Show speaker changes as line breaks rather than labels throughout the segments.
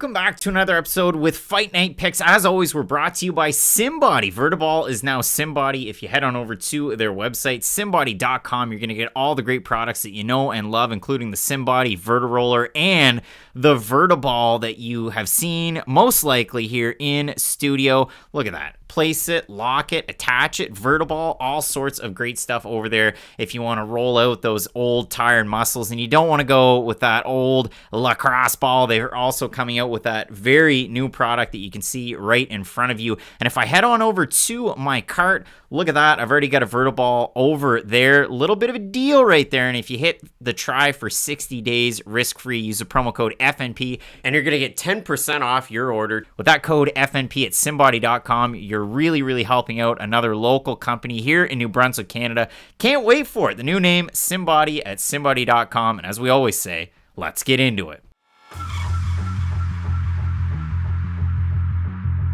welcome back to another episode with Fight Night Picks. As always, we're brought to you by SimBody. Vertiball is now SimBody. If you head on over to their website, simbody.com, you're going to get all the great products that you know and love, including the SimBody Vertiroller and the Vertiball that you have seen most likely here in studio. Look at that. Place it, lock it, attach it, Vertiball, all sorts of great stuff over there if you want to roll out those old tired muscles and you don't want to go with that old lacrosse ball. They're also coming out with that very new product that you can see right in front of you. And if I head on over to my cart, look at that. I've already got a Vertiball over there. Little bit of a deal right there. And if you hit the try for 60 days risk-free, use the promo code FNP and you're going to get 10% off your order. With that code FNP at simbody.com, you're really helping out another local company here in New Brunswick, Canada. Can't wait for it. The new name, SimBody at simbody.com. And as we always say, let's get into it.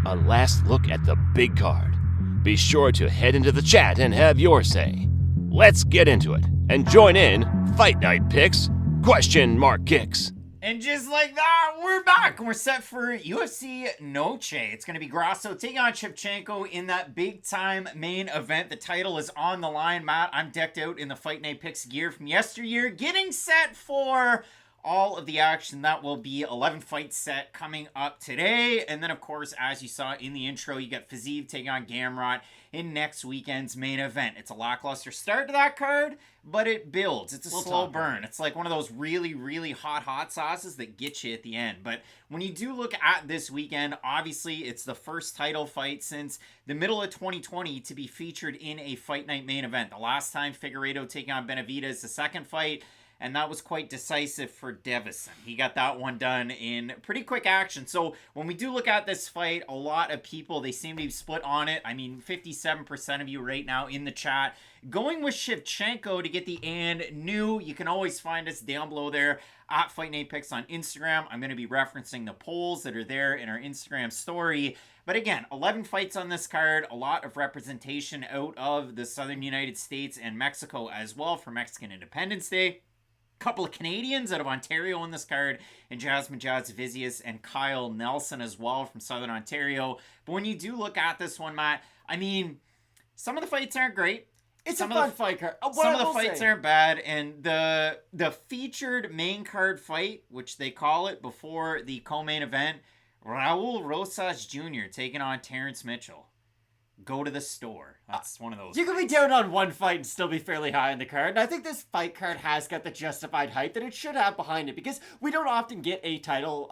A last look at the big card. Be sure to head into the chat and have your say. Let's get into it and join in Fight Night Picks Kicks.
And just like that, we're back and we're set for UFC Noche. It's going to be Grasso taking on Shevchenko in that big-time main event. The title is on the line, Matt. I'm decked out in the Fight Night Picks gear from yesteryear, getting set for all of the action. That will be 11 fight set coming up today. And then, of course, as you saw in the intro, you got Vizius taking on Gamrot in next weekend's main event. It's a lackluster start to that card, but it builds. It's a slow burn. It's like one of those really hot sauces that get you at the end. But when you do look at this weekend, obviously it's the first title fight since the middle of 2020 to be featured in a Fight Night main event. The last time Figueiredo taking on Benavidez, the second fight, and that was quite decisive for Davison. He got that one done in pretty quick action. So when we do look at this fight, a lot of people, they seem to be split on it. I mean, 57% of you right now in the chat going with Shevchenko to get the and new. You can always find us down below there at Fight Night Picks on Instagram. I'm going to be referencing the polls that are there in our Instagram story. But again, 11 fights on this card, a lot of representation out of the southern United States and Mexico as well for Mexican Independence Day. Couple of Canadians out of Ontario on this card, and Jasmine Jasudavicius and Kyle Nelson as well from Southern Ontario. But when you do look at this one, Matt, I mean, some of the fights aren't great.
It's a fun fight card.
Some of the fights aren't bad, and the featured main card fight, which they call it before the co-main event, Raul Rosas Jr. taking on Terrence Mitchell. Go to the store. That's one of those.
You can be down on one fight and still be fairly high on the card. And I think this fight card has got the justified hype that it should have behind it, because we don't often get a title,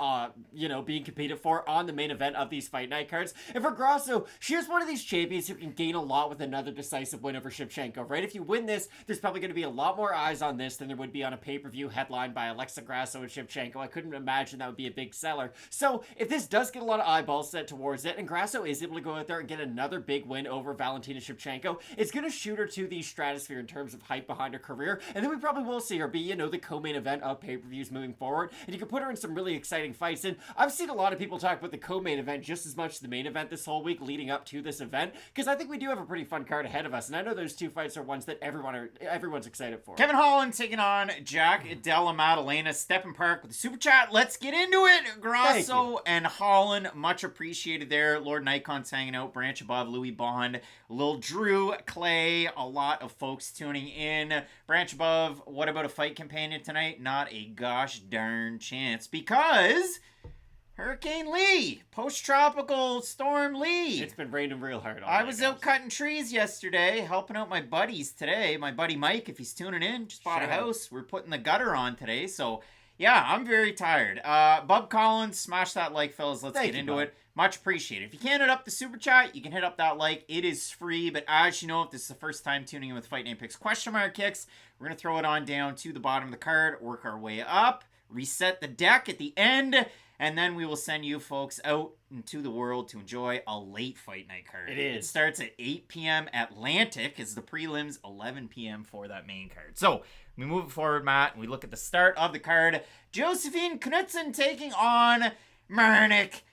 being competed for on the main event of these fight night cards. And for Grasso, she is one of these champions who can gain a lot with another decisive win over Shevchenko, right? If you win this, there's probably going to be a lot more eyes on this than there would be on a pay-per-view headlined by Alexa Grasso and Shevchenko. I couldn't imagine that would be a big seller. So if this does get a lot of eyeballs set towards it, and Grasso is able to go out there and get another big win over Valentina Shevchenko, it's going to shoot her to the stratosphere in terms of hype behind her career, and then we probably will see her be, the co-main event of pay-per-views moving forward, and you can put her in some really exciting fights. And I've seen a lot of people talk about the co-main event just as much as the main event this whole week leading up to this event, because I think we do have a pretty fun card ahead of us, and I know those two fights are ones that everyone's excited for.
Kevin Holland taking on Jack Della Maddalena. Step and Park with the super chat. Let's get into it. Grasso and Holland, much appreciated there. Lord Nikon's hanging out. Branch above, Louis Bond, Lil Drew, Clay, a lot of folks tuning in. Branch above, what about a fight companion tonight? Not a gosh darn chance, because Hurricane Lee, post-tropical storm Lee.
It's been raining real hard.
I was out cutting trees yesterday, helping out my buddies today. My buddy Mike, if he's tuning in, just bought a house. We're putting the gutter on today, so yeah, I'm very tired. Bub Collins, smash that like, fellas. Let's get into it. Much appreciated. If you can't hit up the super chat, you can hit up that like. It is free, but as you know, if this is the first time tuning in with Fight Night Picks Kicks, we're going to throw it on down to the bottom of the card, work our way up, reset the deck at the end, and then we will send you folks out into the world to enjoy a late Fight Night card. It starts at 8 p.m. Atlantic, as the prelims 11 p.m. for that main card. So we move forward, Matt, and we look at the start of the card. Josefine Knudson taking on Marnic.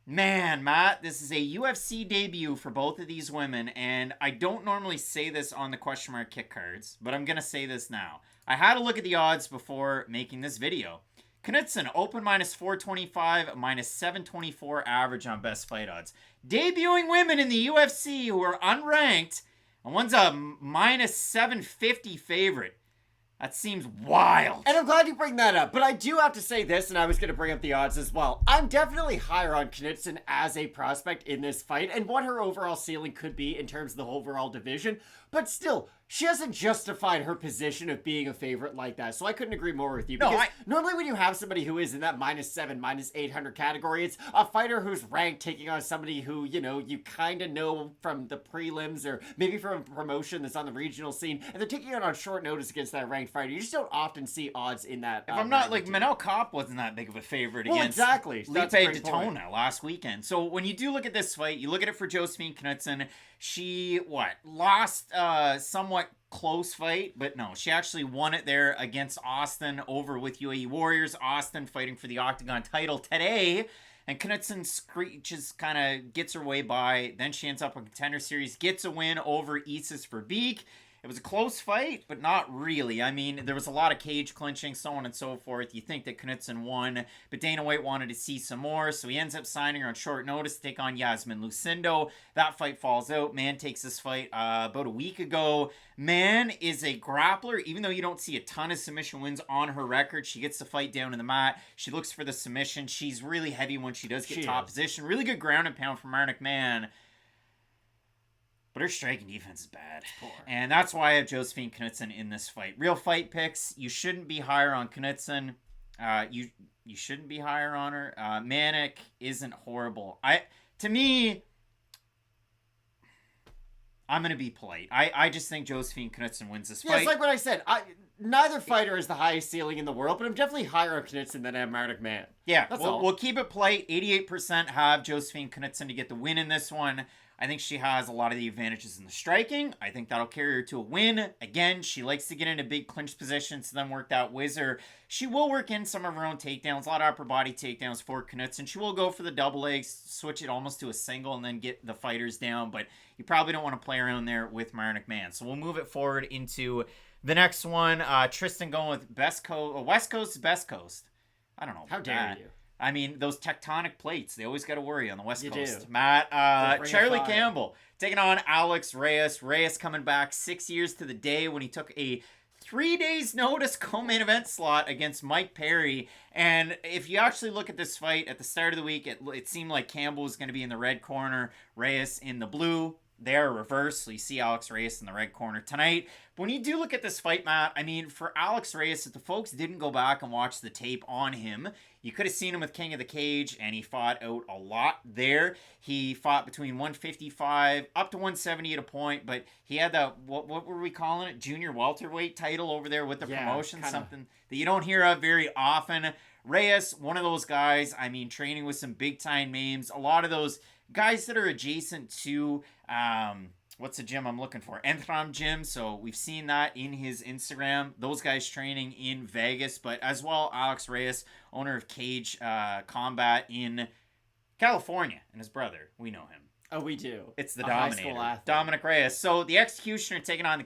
Man, Matt, this is a UFC debut for both of these women, and I don't normally say this on the question mark kick cards, but I'm going to say this now. I had a look at the odds before making this video. Knudson, open minus 425, minus 724 average on best fight odds. Debuting women in the UFC who are unranked, and one's a minus 750 favorite. That seems wild.
And I'm glad you bring that up, but I do have to say this, and I was going to bring up the odds as well. I'm definitely higher on Knudson as a prospect in this fight, and what her overall ceiling could be in terms of the overall division, but still, she hasn't justified her position of being a favorite like that, so I couldn't agree more with you. Because normally when you have somebody who is in that minus 7, minus 800 category, it's a fighter who's ranked taking on somebody who, you know, you kind of know from the prelims or maybe from a promotion that's on the regional scene, and they're taking it on short notice against that ranked fighter. You just don't often see odds in that.
If I'm not, like, Manel Kopp wasn't that big of a favorite against
exactly.
Lipe Daytona last weekend. So when you do look at this fight, you look at it for Josefine Knudson. She, lost somewhat close fight, but no, she actually won it there against Austin over with UAE Warriors. Austin fighting for the Octagon title today. And Knudson screeches, kind of gets her way by. Then she ends up in Contender Series, gets a win over Isis Verbeek. It was a close fight, but not really. I mean, there was a lot of cage clinching, so on and so forth. You think that Knudson won, but Dana White wanted to see some more, so he ends up signing her on short notice to take on Jasmine Lucindo. That fight falls out. Mann takes this fight about a week ago. Mann is a grappler, even though you don't see a ton of submission wins on her record. She gets the fight down in the mat. She looks for the submission. She's really heavy when she does get top position. Really good ground and pound from Marnic McMahon. But her striking defense is bad. And that's why I have Josefine Knudson in this fight. Real fight picks. You shouldn't be higher on Knudson. You shouldn't be higher on her. Mannic isn't horrible. To me, I'm going to be polite. I just think Josefine Knudson wins this fight.
Yeah, it's like what I said. Neither fighter is the highest ceiling in the world, but I'm definitely higher on Knudson than I am Marnic McMahon.
Yeah, we'll keep it polite. 88% have Josefine Knudson to get the win in this one. I think she has a lot of the advantages in the striking. I think that'll carry her to a win. Again, she likes to get into big clinch positions, then work that whizzer. She will work in some of her own takedowns, a lot of upper body takedowns for Knudson. She will go for the double legs, switch it almost to a single, and then get the fighters down. But you probably don't want to play around there with Marnic McMahon. So we'll move it forward into the next one. Tristan going with West Coast to Best Coast. I don't know.
How dare you?
I mean, those tectonic plates, they always got to worry on the West Coast.
Do.
Matt, Charlie Campbell taking on Alex Reyes. Reyes coming back 6 years to the day when he took a 3 days notice co-main event slot against Mike Perry. And if you actually look at this fight at the start of the week, it seemed like Campbell was going to be in the red corner, Reyes in the blue. They're reversed, so you see Alex Reyes in the red corner tonight. But when you do look at this fight, Matt, I mean, for Alex Reyes, if the folks didn't go back and watch the tape on him, you could have seen him with King of the Cage, and he fought out a lot there. He fought between 155 up to 170 at a point, but he had that, what were we calling it? Junior welterweight title over there with the promotion, something that you don't hear of very often. Reyes, one of those guys, I mean, training with some big-time names. A lot of those guys that are adjacent to, what's the gym I'm looking for? Enthram Gym. So we've seen that in his Instagram. Those guys training in Vegas. But as well, Alex Reyes, owner of Cage Combat in California, and his brother. We know him.
Oh, we do.
It's the Dominator. Dominic Reyes. So the Executioner taking on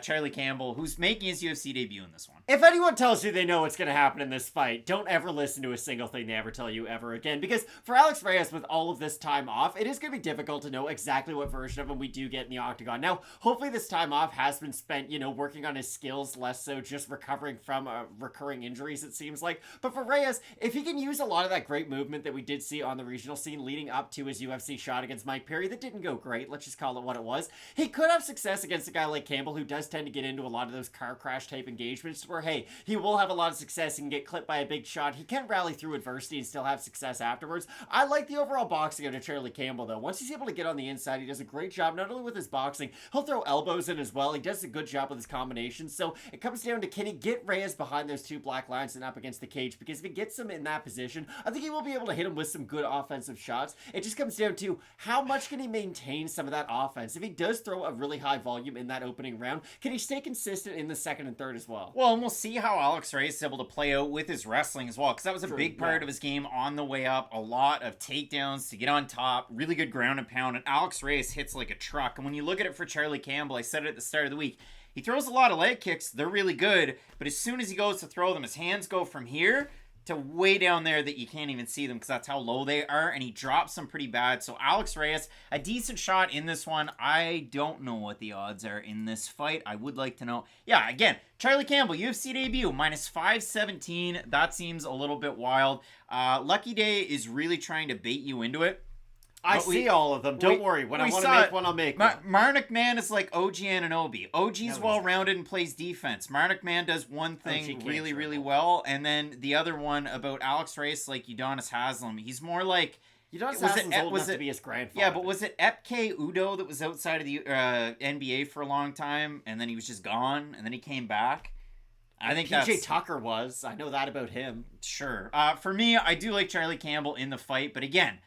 Charlie Campbell, who's making his UFC debut in this one.
If anyone tells you they know what's going to happen in this fight, don't ever listen to a single thing they ever tell you ever again. Because for Alex Reyes, with all of this time off, it is going to be difficult to know exactly what version of him we do get in the octagon. Now, hopefully this time off has been spent, working on his skills, less so just recovering from recurring injuries, it seems like. But for Reyes, if he can use a lot of that great movement that we did see on the regional scene leading up to his UFC shot against Mike Perry, that didn't go great, let's just call it what it was, he could have success against a guy like Campbell, who does tend to get into a lot of those car crash type engagements where, hey, he will have a lot of success and get clipped by a big shot. He can rally through adversity and still have success afterwards. I like the overall boxing of Charlie Campbell, though. Once he's able to get on the inside, he does a great job, not only with his boxing, he'll throw elbows in as well. He does a good job with his combinations. So it comes down to, can he get Reyes behind those two black lines and up against the cage? Because if he gets him in that position, I think he will be able to hit him with some good offensive shots. It just comes down to how much can he maintain some of that offense. If he does throw a really high volume in that opening round, round. Can he stay consistent in the second and third as well?
Well, and we'll see how Alex Reyes is able to play out with his wrestling as well, because that was a big part of his game on the way up. A lot of takedowns to get on top, really good ground and pound, and Alex Reyes hits like a truck. And when you look at it for Charlie Campbell, I said it at the start of the week, he throws a lot of leg kicks. They're really good, but as soon as he goes to throw them, his hands go from here to way down there that you can't even see them because that's how low they are, and he drops them pretty bad. So Alex Reyes, a decent shot in this one. I don't know what the odds are in this fight. I would like to know. Yeah, again, Charlie Campbell, UFC debut, minus 517. That seems a little bit wild. Lucky Day is really trying to bait you into it.
I see all of them. Don't worry. When I want to make one, I'll make one.
Marnic Mann is like OG Ananobi. OG's well-rounded and plays defense. Marnic Mann does one thing really well, and then the other one about Alex Reyes, like Udonis Haslem, he's more like...
Udonis Haslem's old enough to be his grandfather.
Yeah, but was it Epke Udo that was outside of the NBA for a long time, and then he was just gone, and then he came back? I think
PJ Tucker was. I know that about him.
Sure. For me, I do like Charlie Campbell in the fight, but again...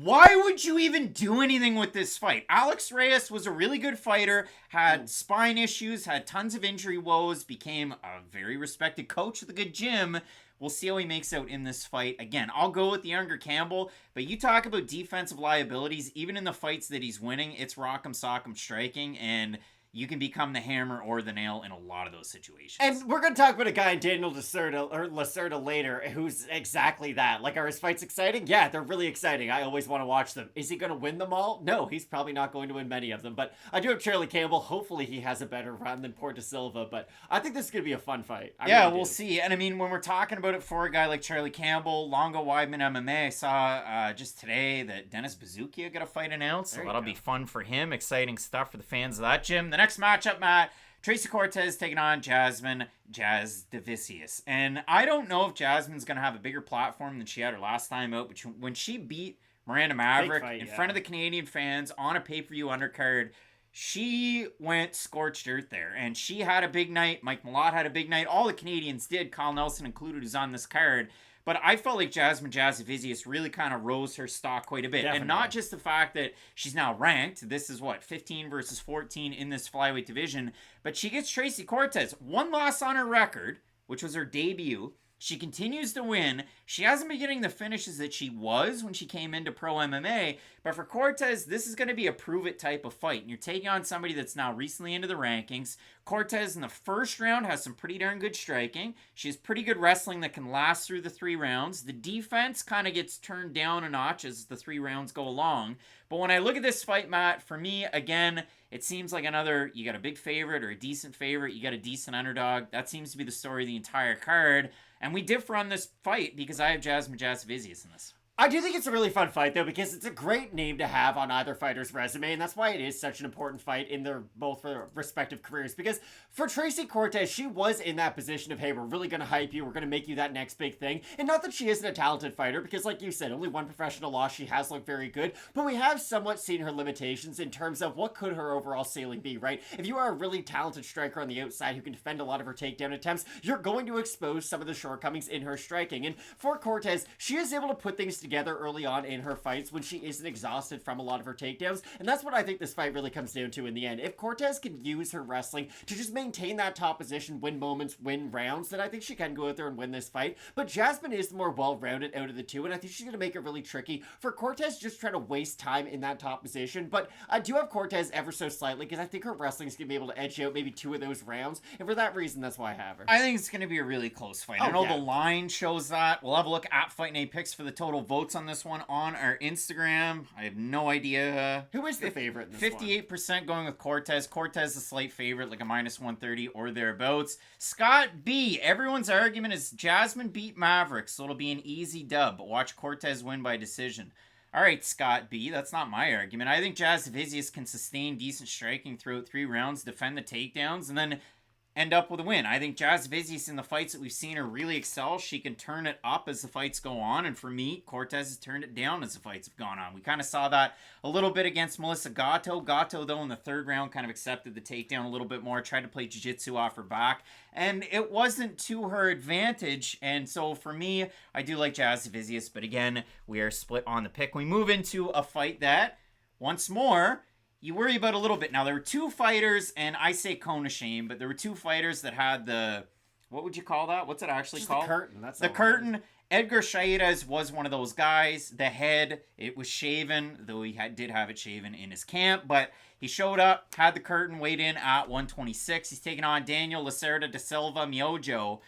why would you even do anything with this fight? Alex Reyes was a really good fighter, had spine issues, had tons of injury woes, became a very respected coach with a good gym. We'll see how he makes out in this fight. Again, I'll go with the younger Campbell, but you talk about defensive liabilities, even in the fights that he's winning, it's rock'em sock'em striking, and you can become the hammer or the nail in a lot of those situations.
And we're going to talk about a guy in Daniel Lacerda later who's exactly that. Like, are his fights exciting? Yeah, they're really exciting. I always want to watch them. Is he going to win them all? No, he's probably not going to win many of them. But I do have Charlie Campbell. Hopefully he has a better run than Porta Silva. But I think this is going to be a fun fight.
We'll see. And I mean, when we're talking about it for a guy like Charlie Campbell, Longo Weidman MMA, I saw just today that Dennis Bazookia got a fight announced. So that'll be fun for him. Exciting stuff for the fans of that gym. The next matchup, Matt, Tracy Cortez taking on Jasmine Jasudavicius. And I don't know if Jasmine's going to have a bigger platform than she had her last time out, but when she beat Miranda Maverick in front of the Canadian fans on a pay-per-view undercard, she went scorched earth there. And she had a big night. Mike Malott had a big night. All the Canadians did, Kyle Nelson included, who's on this card. But I felt like Jasmine Jasudavicius really kind of rose her stock quite a bit. Definitely. And not just the fact that she's now ranked. This is, 15 versus 14 in this flyweight division. But she gets Tracy Cortez. One loss on her record, which was her debut. She continues to win. She hasn't been getting the finishes that she was when she came into pro MMA. But for Cortez, this is going to be a prove-it type of fight. And you're taking on somebody that's now recently into the rankings. Cortez in the first round has some pretty darn good striking. She has pretty good wrestling that can last through the 3 rounds. The defense kind of gets turned down a notch as the 3 rounds go along. But when I look at this fight, Matt, for me, again, it seems like another, you got a big favorite or a decent favorite, you got a decent underdog. That seems to be the story of the entire card. And we differ on this fight because I have Jasmine Jasudavicius in this.
I do think it's a really fun fight, though, because it's a great name to have on either fighter's resume, and that's why it is such an important fight in their both respective careers. Because for Tracy Cortez, she was in that position of, hey, we're really going to hype you, we're going to make you that next big thing. And not that she isn't a talented fighter, because like you said, only one professional loss, she has looked very good, but we have somewhat seen her limitations in terms of what could her overall ceiling be, right? If you are a really talented striker on the outside who can defend a lot of her takedown attempts, you're going to expose some of the shortcomings in her striking. And for Cortez, she is able to put things together early on in her fights when she isn't exhausted from a lot of her takedowns, and that's what I think this fight really comes down to in the end. If Cortez can use her wrestling to just maintain that top position, win moments, win rounds, then I think she can go out there and win this fight. But Jasmine is the more well-rounded out of the two, and I think she's going to make it really tricky for Cortez just trying to waste time in that top position. But I do have Cortez ever so slightly because I think her wrestling is going to be able to edge out maybe 2 of those rounds, and for that reason, that's why I have her.
I think it's going to be a really close fight. I know the line shows that. We'll have a look at Fight Night Picks for the total votes on this one on our Instagram. I have no idea.
Who is the favorite in this
58% going with Cortez. Cortez a slight favorite, like a minus 130 or thereabouts. Scott B. Everyone's argument is Jasmine beat Maverick, so it'll be an easy dub, but watch Cortez win by decision. All right, Scott B. That's not my argument. I think Vizius can sustain decent striking throughout 3 rounds, defend the takedowns, and then end up with a win. I think Vizius in the fights that we've seen her really excel. She can turn it up as the fights go on, and for me, Cortez has turned it down as the fights have gone on. We kind of saw that a little bit against Melissa Gatto. Gatto, though, in the 3rd round kind of accepted the takedown a little bit more, tried to play jiu-jitsu off her back, and it wasn't to her advantage, and so for me, I do like Vizius, but again, we are split on the pick. We move into a fight that, once more, you worry about a little bit. Now, there were two fighters, and I say cone of shame, but there were two fighters that had the, what would you call that? What's it actually
Just
called?
the curtain. That's
the
all it
curtain.
is.
Edgar Chairez was one of those guys. The head, it was shaven, though he did have it shaven in his camp, but he showed up, had the curtain, weighed in at 126. He's taking on Daniel Lacerda da Silva Miojo.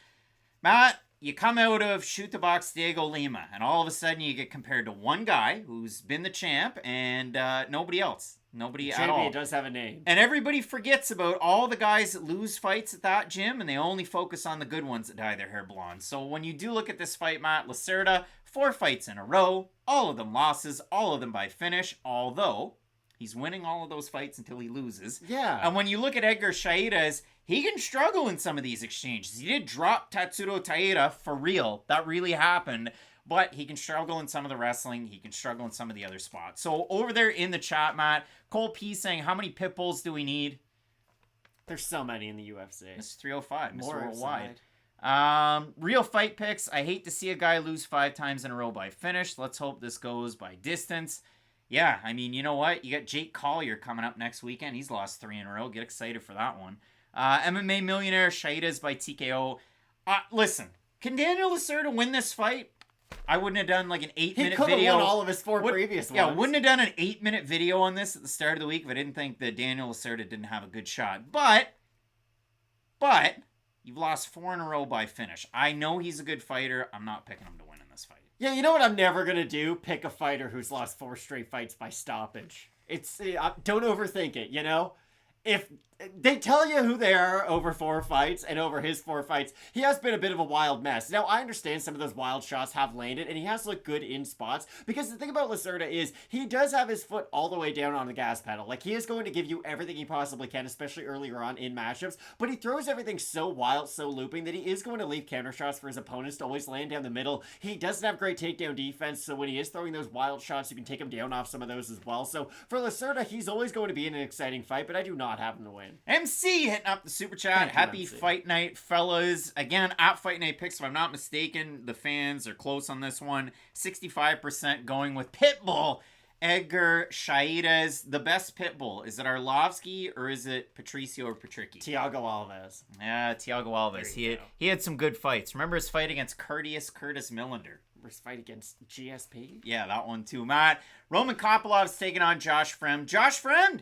Matt, you come out of Shoot the Box Diego Lima, and all of a sudden you get compared to one guy who's been the champ and nobody else. Nobody at all.
JB does have a name.
And everybody forgets about all the guys that lose fights at that gym, and they only focus on the good ones that dye their hair blonde. So when you do look at this fight, Matt, Lacerda, 4 fights in a row, all of them losses, all of them by finish, although he's winning all of those fights until he loses.
Yeah.
And when you look at Edgar Chairez, he can struggle in some of these exchanges. He did drop Tatsuro Taira for real. That really happened. But he can struggle in some of the wrestling. He can struggle in some of the other spots. So over there in the chat, Matt, Cole P saying, how many pit bulls do we need?
There's so many in the UFC.
Mr. 305, Mr.
More
Worldwide.
outside.
Real fight picks. I hate to see a guy lose 5 times in a row by finish. Let's hope this goes by distance. Yeah, I mean, you know what? You got Jake Collier coming up next weekend. He's lost 3 in a row. Get excited for that one. MMA Millionaire, Shaidas by TKO. Listen, can Daniel Lacerda win this fight? I wouldn't have done like an 8-minute
He could have
video.
won all of his 4 previous ones.
Yeah, wouldn't have done an 8-minute video on this at the start of the week if I didn't think that Daniel Lacerda didn't have a good shot. But you've lost 4 in a row by finish. I know he's a good fighter. I'm not picking him to win in this fight.
Yeah, you know what I'm never going to do? Pick a fighter who's lost 4 straight fights by stoppage. Don't overthink it, you know? If they tell you who they are over 4 fights, and over his 4 fights, he has been a bit of a wild mess. Now, I understand some of those wild shots have landed, and he has looked good in spots, because the thing about Lacerda is, he does have his foot all the way down on the gas pedal. Like, he is going to give you everything he possibly can, especially earlier on in matchups, but he throws everything so wild, so looping, that he is going to leave counter shots for his opponents to always land down the middle. He doesn't have great takedown defense, so when he is throwing those wild shots, you can take him down off some of those as well. So, for Lacerda, he's always going to be in an exciting fight, but I do not have him to win.
MC hitting up the super chat.
Thank you,
Happy
MC.
Fight Night, fellas. Again, at Fight Night Picks, if I'm not mistaken, the fans are close on this one. 65% going with Pitbull. Edgar Chairez, the best Pitbull. Is it Arlovsky or is it Patricio or Patricky?
Thiago Alves.
Yeah, Thiago Alves.
There you go.
He had some good fights. Remember his fight against Curtis Millender?
His fight against GSP.
Yeah, that one too, Matt. Roman Kopilov's taking on Josh Fremd. Josh Fremd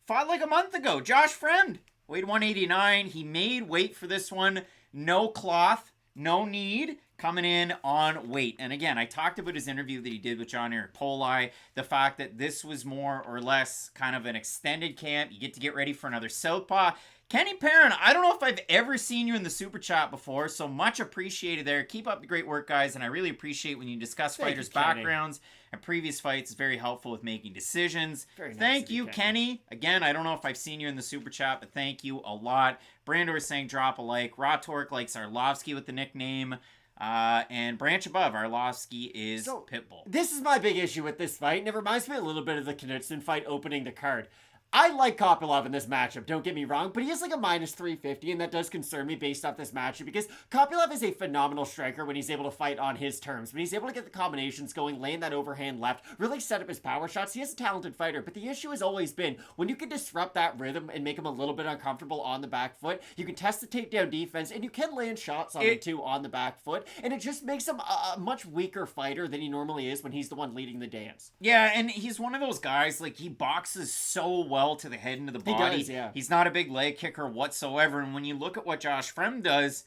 fought like a month ago. Josh Fremd weighed 189. He made weight for this one. No cloth, no need. Coming in on weight. And again, I talked about his interview that he did with John Eric Poli. The fact that this was more or less kind of an extended camp. You get to get ready for another Southpaw. Kenny Perrin, I don't know if I've ever seen you in the super chat before, so much appreciated there. Keep up the great work, guys, and I really appreciate when you discuss fighters' backgrounds and previous fights. It's very helpful with making decisions.
Very nice
Thank
of you,
you, Kenny. Again, I don't know if I've seen you in the super chat, but thank you a lot. Brandor is saying drop a like. Raw Torque likes Arlovsky with the nickname. And Branch Above, Arlovsky is Pitbull.
This is my big issue with this fight, and it reminds me a little bit of the Knudson fight opening the card. I like Kopylov in this matchup, don't get me wrong, but he is like a minus 350, and that does concern me based off this matchup, because Kopylov is a phenomenal striker when he's able to fight on his terms. When he's able to get the combinations going, land that overhand left, really set up his power shots, he is a talented fighter, but the issue has always been, when you can disrupt that rhythm and make him a little bit uncomfortable on the back foot, you can test the takedown defense, and you can land shots on him too on the back foot, and it just makes him a much weaker fighter than he normally is when he's the one leading the dance.
Yeah, and he's one of those guys, like, he boxes so well to the head and to the body.
He does, yeah.
He's not a big leg kicker whatsoever, and when you look at what Josh Fremd does,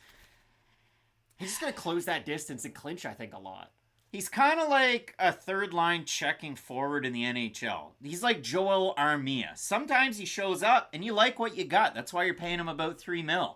he's just going to close that distance and clinch, I think, a lot.
he's kind of like a third line checking forward in the NHL. He's like Joel Armia. Sometimes he shows up and you like what you got. That's why you're paying him about $3 million.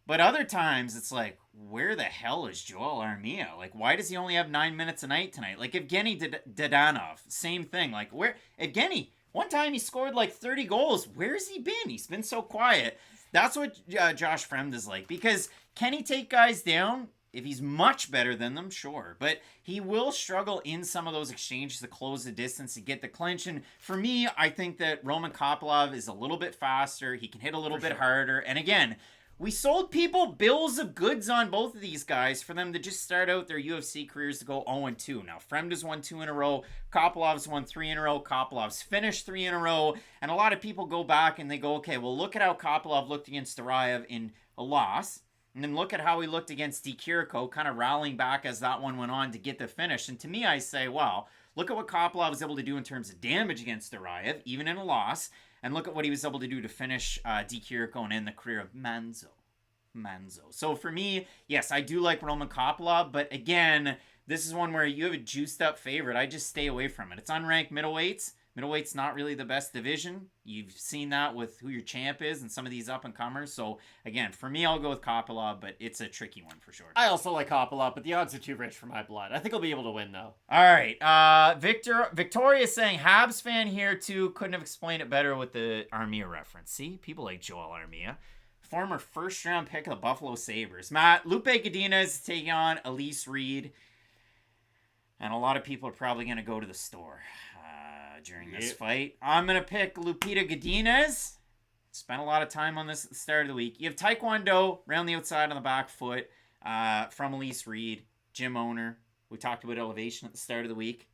But other times it's like, where the hell is Joel Armia? Like, why does he only have 9 minutes a night tonight? Like, Evgeny Dadanov, same thing. Like, where Evgeny, one time he scored like 30 goals. Where's he been? He's been so quiet. That's what Josh Fremd is like. Because can he take guys down? If he's much better than them, sure. But he will struggle in some of those exchanges to close the distance, to get the clinch. And for me, I think that Roman Kopylov is a little bit faster. He can hit a little bit harder. And again, we sold people bills of goods on both of these guys for them to just start out their UFC careers to go 0-2. Now, Fremd has won 2 in a row. Kopilov's won 3 in a row. Kopilov's finished 3 in a row. And a lot of people go back and they go, okay, well, look at how Kopylov looked against Duraev in a loss. And then look at how he looked against Dikiriko, kind of rallying back as that one went on to get the finish. And to me, I say, well, look at what Kopylov was able to do in terms of damage against Duraev, even in a loss. And look at what he was able to do to finish Dikiriko and end the career of Manzo. So for me, yes, I do like Roman Kopylov, but again, this is one where you have a juiced up favorite. I just stay away from it. It's unranked middleweights. Middleweight's not really the best division. You've seen that with who your champ is and some of these up-and-comers. So, again, for me, I'll go with Kopylov, but it's a tricky one for sure.
I also like Kopylov, but the odds are too rich for my blood. I think I'll be able to win, though.
All right. Victoria is saying, Habs fan here, too. Couldn't have explained it better with the Armia reference. See? People like Joel Armia. Former first-round pick of the Buffalo Sabres. Matt, Lupe Godinez is taking on Elise Reed. And a lot of people are probably going to go to the store during this fight. I'm going to pick Lupita Godinez. Spent a lot of time on this at the start of the week. You have Taekwondo, around the outside on the back foot, from Elise Reed, gym owner. We talked about elevation at the start of the week.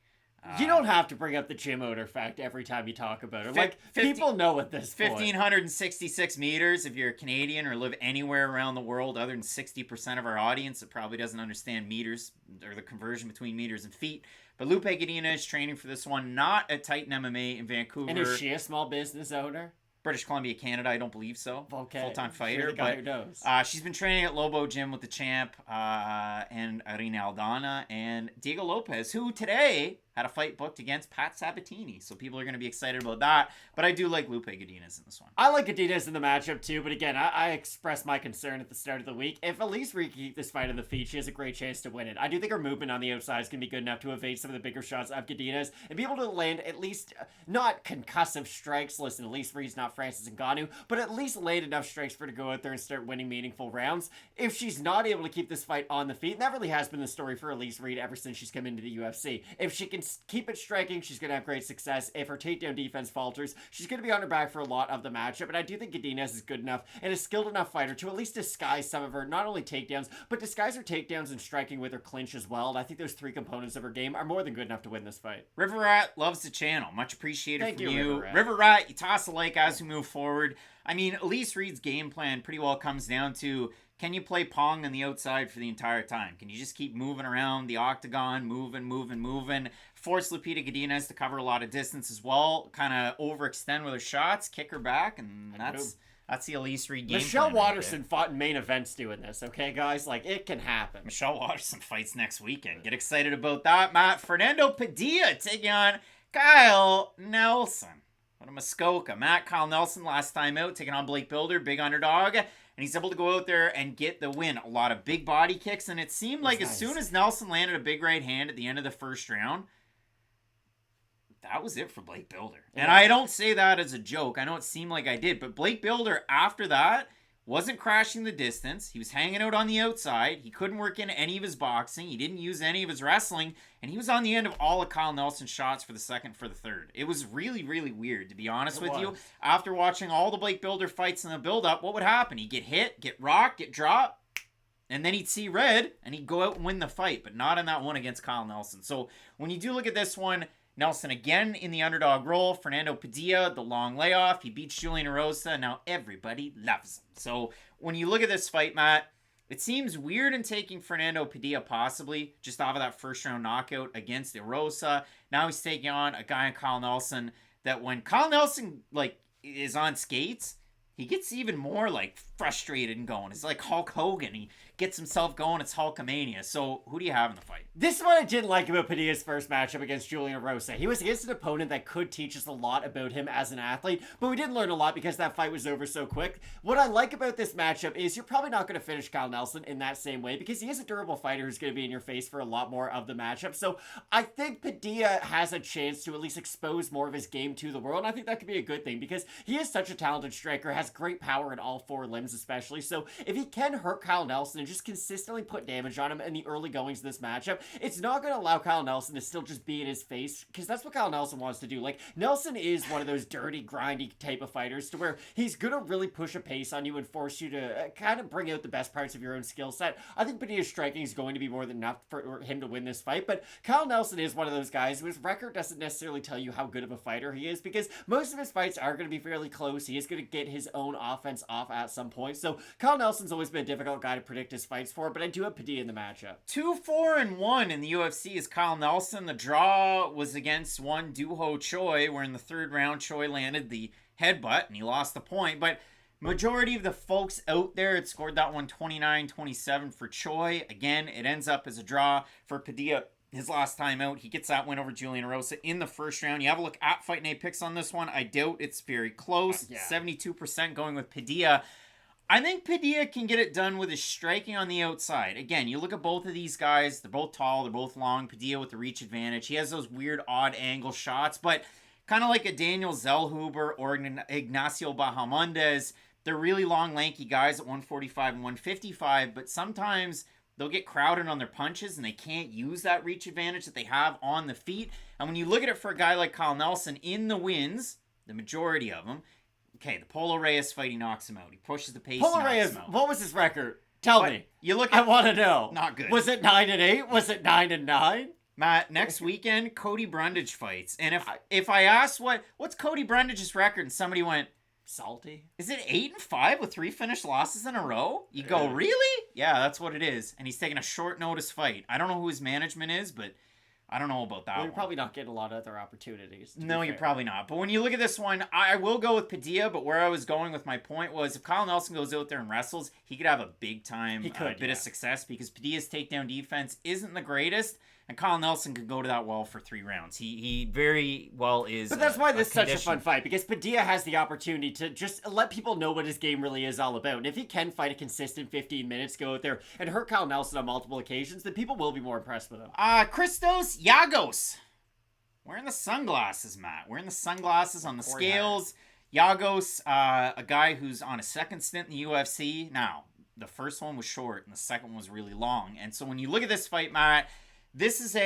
You don't have to bring up the gym owner fact every time you talk about it. People know at this point.
1,566 meters. If you're a Canadian or live anywhere around the world other than 60% of our audience, it probably doesn't understand meters or the conversion between meters and feet. But Lupe Godinez is training for this one, not at Titan MMA in Vancouver.
And is she a small business owner?
British Columbia, Canada, I don't believe so.
Okay.
Full-time fighter.
The guy who knows.
She's been training at Lobo Gym with the champ and Irina Aldana and Diego Lopez, who today had a fight booked against Pat Sabatini. So people are going to be excited about that. But I do like Lupe Godinez in this one.
I like Godinez in the matchup too, but again, I expressed my concern at the start of the week. If Elise Reed can keep this fight on the feet, she has a great chance to win it. I do think her movement on the outside is going to be good enough to evade some of the bigger shots of Godinez and be able to land at least, not concussive strikes. Listen, Elise Reed's not Francis Ngannou, but at least land enough strikes for her to go out there and start winning meaningful rounds. If she's not able to keep this fight on the feet, and that really has been the story for Elise Reed ever since she's come into the UFC. If she can keep it striking, she's going to have great success. If her takedown defense falters, she's going to be on her back for a lot of the matchup. And I do think Godinez is good enough and a skilled enough fighter to at least disguise some of her, not only takedowns, but disguise her takedowns and striking with her clinch as well. And I think those 3 components of her game are more than good enough to win this fight.
River Rat loves the channel. Much appreciated
Thank
from
you.
River Rat, you toss a like as we move forward. I mean, Elise Reed's game plan pretty well comes down to, can you play Pong on the outside for the entire time? Can you just keep moving around the octagon, moving, force Lupita Godinez to cover a lot of distance as well, kind of overextend with her shots, kick her back, and that's the Elise Reed game
Michelle
plan
Watterson fought in main events doing this, okay, guys? Like, it can happen.
Michelle Watterson fights next weekend. Get excited about that, Matt. Fernando Padilla taking on Kyle Nelson. What a Muskoka. Kyle Nelson last time out, taking on Blake Builder, big underdog. And he's able to go out there and get the win. A lot of big body kicks, and it seemed like as soon as Nelson landed a big right hand at the end of the first round, that was it for Blake Builder. Yeah. And I don't say that as a joke. I know it seemed like I did, but Blake Builder, after that, wasn't crashing the distance. He was hanging out on the outside. He couldn't work in any of his boxing. He didn't use any of his wrestling. And he was on the end of all of Kyle Nelson's shots for the second, for the third. It was really, really weird, to be honest with you. After watching all the Blake Builder fights in the build-up, what would happen? He'd get hit, get rocked, get dropped, and then he'd see red, and he'd go out and win the fight, but not in that one against Kyle Nelson. So when you do look at this one, Nelson again in the underdog role. Fernando Padilla, the long layoff. He beats Julian Erosa. Now everybody loves him. So when you look at this fight, Matt, it seems weird in taking Fernando Padilla possibly just off of that first round knockout against Erosa. Now he's taking on a guy in Kyle Nelson that when Kyle Nelson is on skates, he gets even more frustrated and going. It's like Hulk Hogan. He gets himself going. It's Hulkamania. So who do you have in the fight?
This is what I didn't like about Padilla's first matchup against Julian Erosa. He was against an opponent that could teach us a lot about him as an athlete, but we didn't learn a lot because that fight was over so quick. What I like about this matchup is you're probably not going to finish Kyle Nelson in that same way because he is a durable fighter who's going to be in your face for a lot more of the matchup. So I think Padilla has a chance to at least expose more of his game to the world, and I think that could be a good thing because he is such a talented striker, has great power in all 4 limbs especially. So if he can hurt Kyle Nelson and just consistently put damage on him in the early goings of this matchup, it's not going to allow Kyle Knudson to still just be in his face, because that's what Kyle Knudson wants to do. Like, Knudson is one of those dirty, grindy type of fighters to where he's going to really push a pace on you and force you to kind of bring out the best parts of your own skill set. I think Padilla's striking is going to be more than enough for him to win this fight, but Kyle Knudson is one of those guys whose record doesn't necessarily tell you how good of a fighter he is, because most of his fights are going to be fairly close. He is going to get his own offense off at some point, so Kyle Nelson's always been a difficult guy to predict his fights for, but I do have Padilla in the matchup.
2-4-1 in the UFC is Kyle Knudson. The draw was against one Duho Choi, where in the third round Choi landed the headbutt and he lost the point, but majority of the folks out there had scored that one 29-27 for Choi. Again, it ends up as a draw for Padilla. His last time out, he gets that win over Julian Rosa in the first round. You have a look at Fight Night picks on this one. I doubt it's very close. 72% going with Padilla. I think Padilla can get it done with his striking on the outside. Again, you look at both of these guys. They're both tall. They're both long. Padilla with the reach advantage. He has those weird odd angle shots, but kind of like a Daniel Zellhuber or Ignacio Bahamondes, they're really long, lanky guys at 145 and 155, but sometimes they'll get crowded on their punches and they can't use that reach advantage that they have on the feet. And when you look at it for a guy like Kyle Knudson in the wins, the majority of them, okay, the Polo Reyes fight, he knocks him out. He pushes the pace.
Polo Reyes, what was his record? Tell me.
You look
I want to know.
Not good.
Was it 9-8? Was it 9-9?
Matt, next weekend, Cody Brundage fights. And if I asked what's Cody Brundage's record and somebody went,
salty?
Is it 8-5 with 3 finished losses in a row? You go, really? Yeah, that's what it is. And he's taking a short notice fight. I don't know who his management is, but I don't know about that
Well,
one.
you're probably not getting a lot of other opportunities.
No, you're probably not. But when you look at this one, I will go with Padilla, but where I was going with my point was if Kyle Knudson goes out there and wrestles, he could have a big time bit of success because Padilla's takedown defense isn't the greatest, and Kyle Knudson could go to that wall for 3 rounds. He very well is.
But that's why this is such a fun fight, because Padilla has the opportunity to just let people know what his game really is all about. And if he can fight a consistent 15 minutes, go out there and hurt Kyle Knudson on multiple occasions, then people will be more impressed with him.
Christos Giagos. Wearing the sunglasses, Matt. Wearing the sunglasses on the scales. Giagos, a guy who's on a second stint in the UFC. Now, the first one was short and the second one was really long. And so when you look at this fight, Matt, this is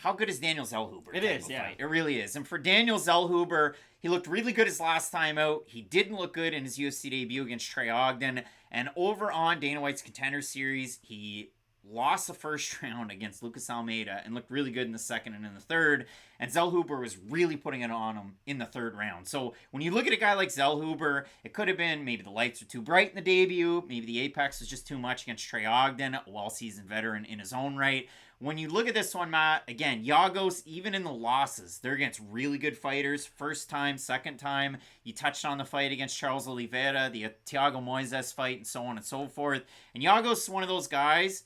how good is Daniel Zellhuber?
It is, yeah.
Fight. It really is. And for Daniel Zellhuber, he looked really good his last time out. He didn't look good in his UFC debut against Trey Ogden. And over on Dana White's Contender Series, he lost the first round against Lucas Almeida and looked really good in the second and in the third. And Zellhuber was really putting it on him in the third round. So when you look at a guy like Zellhuber, it could have been maybe the lights were too bright in the debut. Maybe the apex was just too much against Trey Ogden, a well-seasoned veteran in his own right. When you look at this one, Matt, again, Giagos, even in the losses, they're against really good fighters. First time, second time. You touched on the fight against Charles Oliveira, the Thiago Moises fight, and so on and so forth. And Giagos is one of those guys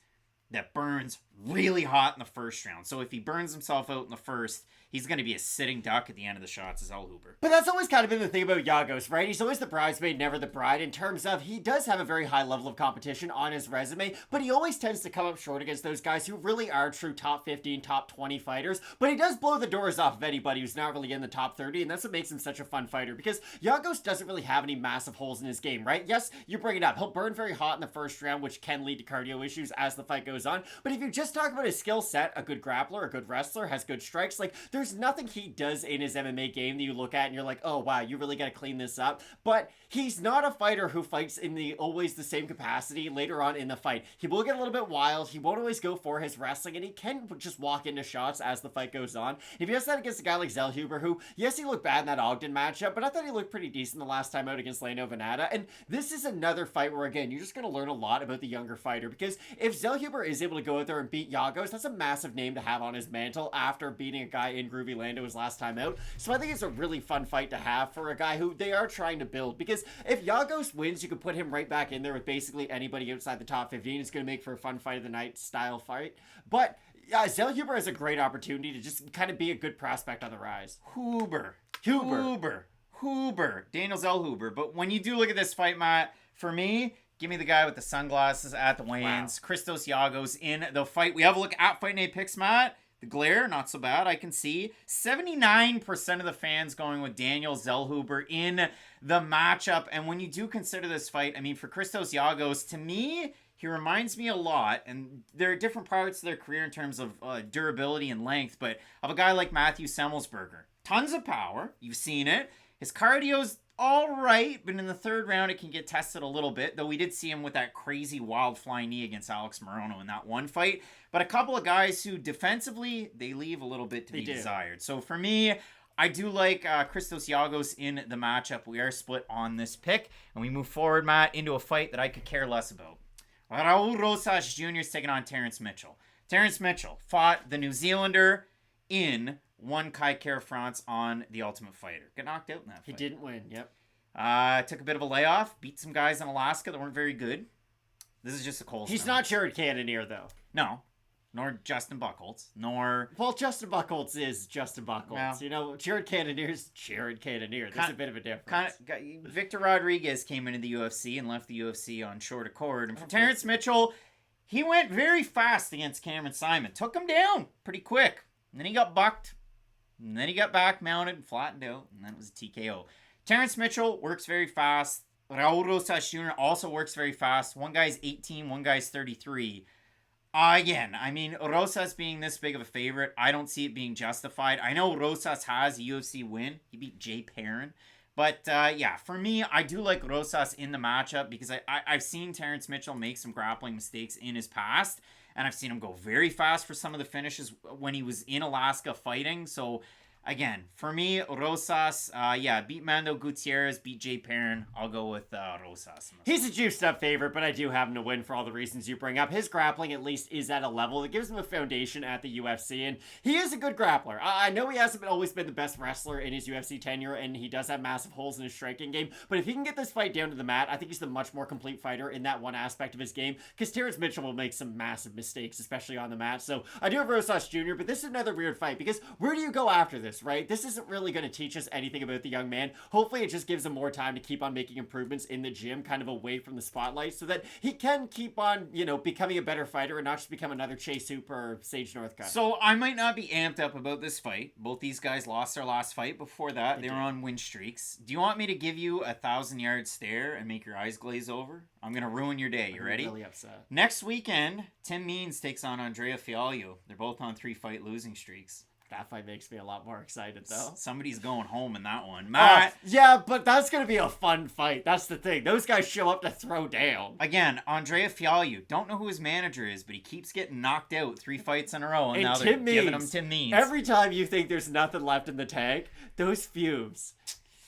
that burns really hot in the first round. So if he burns himself out in the first, he's going to be a sitting duck at the end of the shots as Zellhuber.
But that's always kind of been the thing about Giagos, right? He's always the bridesmaid, never the bride, in terms of he does have a very high level of competition on his resume, but he always tends to come up short against those guys who really are true top 15, top 20 fighters. But he does blow the doors off of anybody who's not really in the top 30, and that's what makes him such a fun fighter, because Giagos doesn't really have any massive holes in his game, right? Yes, you bring it up. He'll burn very hot in the first round, which can lead to cardio issues as the fight goes on. But if you just talk about his skill set, a good grappler, a good wrestler, has good strikes, like, there's nothing he does in his MMA game that you look at and you're like, oh wow, you really got to clean this up. But he's not a fighter who fights in always the same capacity later on in the fight. He will get a little bit wild. He won't always go for his wrestling, and he can just walk into shots as the fight goes on. If he does that against a guy like Zellhuber, who, yes, he looked bad in that Ogden matchup, but I thought he looked pretty decent the last time out against Leno Venata. And this is another fight where, again, you're just going to learn a lot about the younger fighter, because if Zellhuber is able to go out there and beat Giagos, that's a massive name to have on his mantle after beating a guy in Groovy Lando his last time out. So I think it's a really fun fight to have for a guy who they are trying to build, because if Giagos wins, you could put him right back in there with basically anybody outside the top 15. It's going to make for a fun fight of the night style fight. But Zellhuber has a great opportunity to just kind of be a good prospect on the rise.
Huber. Daniel Zellhuber. But when you do look at this fight, Matt, for me, give me the guy with the sunglasses at the weigh-ins. Wow. Christos Giagos in the fight. We have a look at Fight Night Picks, Matt. The glare, not so bad, I can see. 79% of the fans going with Daniel Zellhuber in the matchup. And when you do consider this fight, I mean, for Christos Giagos, to me, he reminds me a lot, and there are different parts of their career in terms of durability and length, but of a guy like Matthew Semmelsberger. Tons of power. You've seen it. His cardio's all right, but in the third round, it can get tested a little bit, though we did see him with that crazy wild fly knee against Alex Morono in that one fight. But a couple of guys who defensively, they leave a little bit to be desired. So for me, I do like Christos Giagos in the matchup. We are split on this pick, and we move forward, Matt, into a fight that I could care less about. Raul Rosas Jr. is taking on Terrence Mitchell. Terrence Mitchell fought the New Zealander in one Kai Kara France on The Ultimate Fighter. Got knocked out in that fight.
He didn't win, yep.
Took a bit of a layoff, beat some guys in Alaska that weren't very good. This is just a cold
He's not Jared Cannonier, though.
No. Nor Justin Buchholz, nor...
Well, Justin Buchholz is Justin Buchholz. Well, you know, Jared Cannonier's Jared Cannonier. There's a bit of a difference.
Victor Rodriguez came into the UFC and left the UFC on short accord. And for Terrence Mitchell, he went very fast against Cameron Simon. Took him down pretty quick. And then he got bucked. And then he got back mounted and flattened out. And then it was a TKO. Terrence Mitchell works very fast. Raul Rosas Jr. also works very fast. One guy's 18, one guy's 33. Again, I mean, Rosas being this big of a favorite, I don't see it being justified. I know Rosas has a UFC win. He beat Jay Perrin. But, yeah, for me, I do like Rosas in the matchup because I've seen Terrence Mitchell make some grappling mistakes in his past. And I've seen him go very fast for some of the finishes when he was in Alaska fighting. So, again, for me, Rosas, beat Mando Gutierrez, beat Jay Perrin. I'll go with Rosas.
He's a juiced up favorite, but I do have him to win for all the reasons you bring up. His grappling, at least, is at a level that gives him a foundation at the UFC, and he is a good grappler. I know he hasn't always been the best wrestler in his UFC tenure, and he does have massive holes in his striking game, but if he can get this fight down to the mat, I think he's the much more complete fighter in that one aspect of his game, because Terrence Mitchell will make some massive mistakes, especially on the mat. So I do have Rosas Jr., but this is another weird fight, because where do you go after this? Right? This isn't really going to teach us anything about the young man. Hopefully it just gives him more time to keep on making improvements in the gym, kind of away from the spotlight, so that he can keep on, becoming a better fighter and not just become another Chase Hooper or Sage Northcutt.
So I might not be amped up about this fight. Both these guys lost their last fight. Before that, they were on win streaks. Do you want me to give you a 1,000-yard stare and make your eyes glaze over? I'm going to ruin your day. You ready?
I'm really upset.
Next weekend, Tim Means takes on Andrea Fialho. They're both on 3-fight losing streaks.
That fight makes me a lot more excited, though.
Somebody's going home in that one. Matt.
Yeah, but that's going to be a fun fight. That's the thing. Those guys show up to throw down.
Again, Andrea Fialho. Don't know who his manager is, but he keeps getting knocked out 3 fights in a row, and now they're giving him Tim Means.
Every time you think there's nothing left in the tank, those fumes.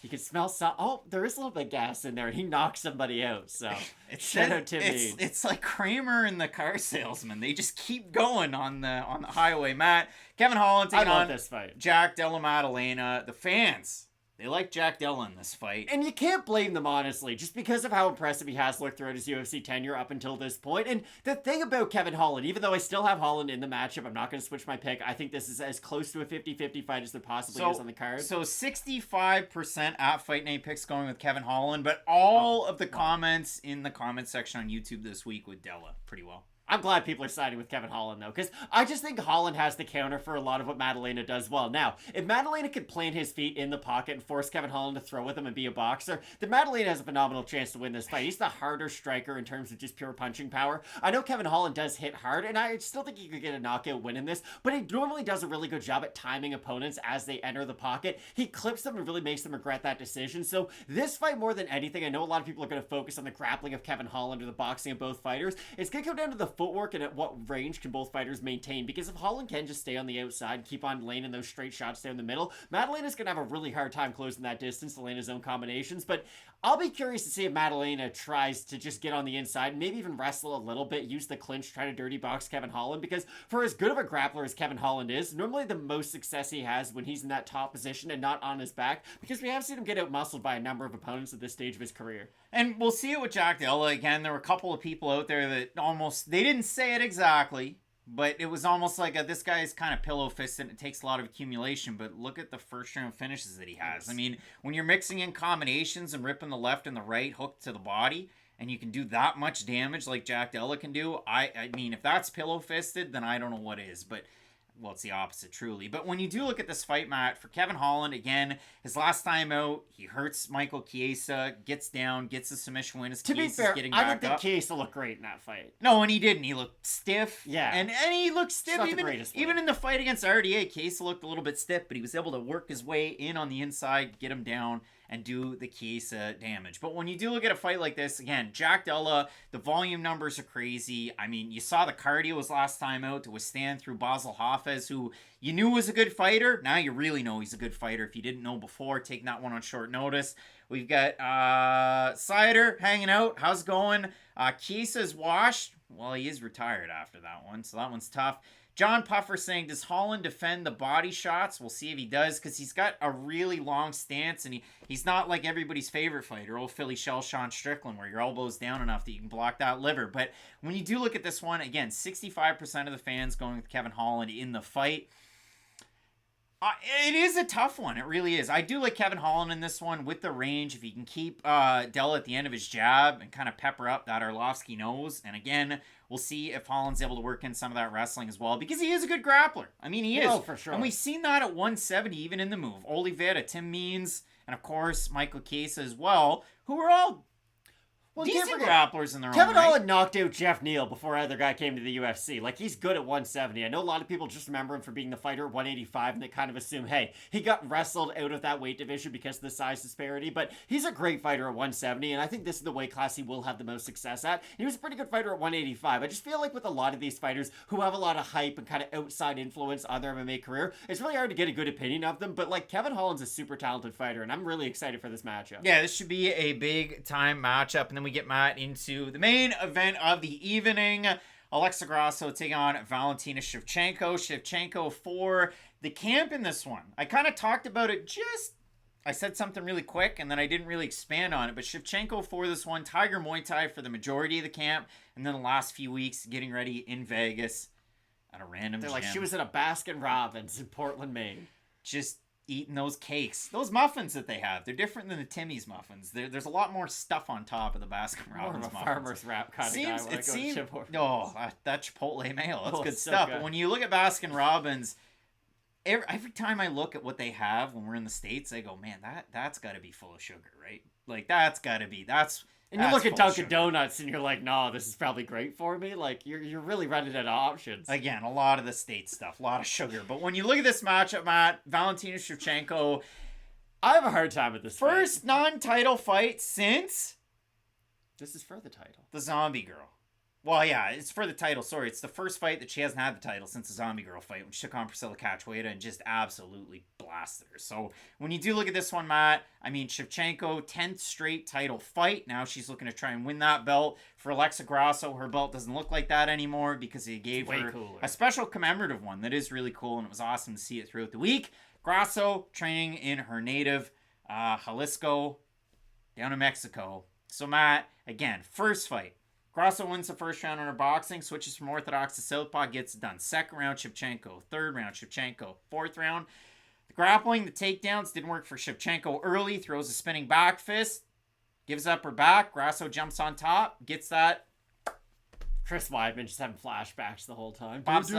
You can smell there is a little bit of gas in there, and he knocks somebody out. So shout out Tim Means.
It's like Kramer and the car salesman. They just keep going on the highway. Matt, Kevin Holland taking on
this fight.
Jack Della Maddalena. The fans, they like Jack Della in this fight.
And you can't blame them, honestly, just because of how impressive he has looked throughout his UFC tenure up until this point. And the thing about Kevin Holland, even though I still have Holland in the matchup, I'm not going to switch my pick. I think this is as close to a 50-50 fight as there possibly is on the card.
So 65% at Fight Night picks going with Kevin Holland, but all of the comments in the comment section on YouTube this week with Della pretty well.
I'm glad people are siding with Kevin Holland, though, because I just think Holland has the counter for a lot of what Maddalena does well. Now, if Maddalena could plant his feet in the pocket and force Kevin Holland to throw with him and be a boxer, then Maddalena has a phenomenal chance to win this fight. He's the harder striker in terms of just pure punching power. I know Kevin Holland does hit hard, and I still think he could get a knockout win in this, but he normally does a really good job at timing opponents as they enter the pocket. He clips them and really makes them regret that decision. So this fight, more than anything, I know a lot of people are going to focus on the grappling of Kevin Holland or the boxing of both fighters. It's going to come down to the footwork and at what range can both fighters maintain, because if Holland can just stay on the outside and keep on laying those straight shots down the middle, Maddalena's going to have a really hard time closing that distance to land his own combinations. But I'll be curious to see if Maddalena tries to just get on the inside, maybe even wrestle a little bit, use the clinch, try to dirty box Kevin Holland, because for as good of a grappler as Kevin Holland is, normally the most success he has when he's in that top position and not on his back, because we have seen him get out-muscled by a number of opponents at this stage of his career.
And we'll see it with Jack Della again. There were a couple of people out there that they didn't say it exactly, but it was almost like this guy's kind of pillow-fisted. It takes a lot of accumulation, but look at the first-round finishes that he has. I mean, when you're mixing in combinations and ripping the left and the right hook to the body, and you can do that much damage like Jack Della can do, I mean, if that's pillow-fisted, then I don't know what is. But well, it's the opposite, truly. But when you do look at this fight, Matt, for Kevin Holland, again, his last time out, he hurts Michael Chiesa, gets down, gets the submission win.
To be fair, I didn't think Chiesa looked great in that fight.
No, and he didn't. He looked stiff.
Yeah.
And he looked stiff. Even in the fight against RDA, Chiesa looked a little bit stiff, but he was able to work his way in on the inside, get him down, and do the Chiesa damage. But when you do look at a fight like this, again, Jack Della, the volume numbers are crazy. I mean, you saw the cardio his last time out to withstand through Basel Hafez, who you knew was a good fighter. Now you really know he's a good fighter if you didn't know before, taking that one on short notice. We've got Cider hanging out. How's it going? Chiesa's washed. Well, he is retired after that one, so that one's tough. John Puffer saying, does Holland defend the body shots? We'll see if he does, because he's got a really long stance, and he's not like everybody's favorite fighter, old Philly Shell Sean Strickland, where your elbow's down enough that you can block that liver. But when you do look at this one, again, 65% of the fans going with Kevin Holland in the fight. It is a tough one. It really is. I do like Kevin Holland in this one with the range. If he can keep Della at the end of his jab and kind of pepper up that Arlovsky nose. And again, we'll see if Holland's able to work in some of that wrestling as well, because he is a good grappler. I mean, he is.
Oh, for sure.
And we've seen that at 170, even in the move. Oliveira, Tim Means, and of course, Michael Chiesa as well, who are all decent grapplers in their own right.
Kevin Holland knocked out Jeff Neal before either guy came to the UFC. Like, he's good at 170. I know a lot of people just remember him for being the fighter at 185, and they kind of assume, hey, he got wrestled out of that weight division because of the size disparity, but he's a great fighter at 170, and I think this is the weight class he will have the most success at. He was a pretty good fighter at 185. I just feel like with a lot of these fighters who have a lot of hype and kind of outside influence on their MMA career, it's really hard to get a good opinion of them, but like, Kevin Holland's a super talented fighter, and I'm really excited for this matchup.
Yeah, this should be a big time matchup, and then we get Matt into the main event of the evening. Alexa Grasso taking on Valentina Shevchenko. Shevchenko for the camp in this one. I kind of talked about it I said something really quick, and then I didn't really expand on it, but Shevchenko for this one, Tiger Muay Thai for the majority of the camp, and then the last few weeks getting ready in Vegas at a random gym.
Like she was at a Baskin Robbins in Portland, Maine.
Just eating those cakes, those muffins that they have. They're different than the Timmy's muffins. There's a lot more stuff on top of the Baskin Robbins muffins.
More of a farmer's wrap kind of guy.
That Chipotle mayo, that's good
so
stuff.
good.
But when you look at Baskin Robbins, every time I look at what they have when we're in the States, I go, man, that's got to be full of sugar, right? Like, and you look at Dunkin' Donuts and you're like, no, this is probably great for me. Like, you're really running out of options. Again, a lot of the state stuff, a lot of sugar. But when you look at this matchup, Matt, Valentina Shevchenko,
I have a hard time with this
first non-title fight since...
This is for the title.
The Zombie Girl. Well, yeah, it's for the title. Sorry, it's the first fight that she hasn't had the title since the Zombie Girl fight when she took on Priscilla Cachoeira and just absolutely blasted her. So when you do look at this one, Matt, I mean, Shevchenko, 10th straight title fight. Now she's looking to try and win that belt. For Alexa Grasso, her belt doesn't look like that anymore because he gave her a special commemorative one that is really cool, and it was awesome to see it throughout the week. Grasso training in her native Jalisco down in Mexico. So, Matt, again, first fight. Grasso wins the first round on her boxing, switches from orthodox to southpaw, gets it done. Second round, Shevchenko. Third round, Shevchenko. Fourth round, the grappling, the takedowns didn't work for Shevchenko early. Throws a spinning back fist, gives up her back. Grasso jumps on top, gets that.
Chris Weidman just having flashbacks the whole time.
Pops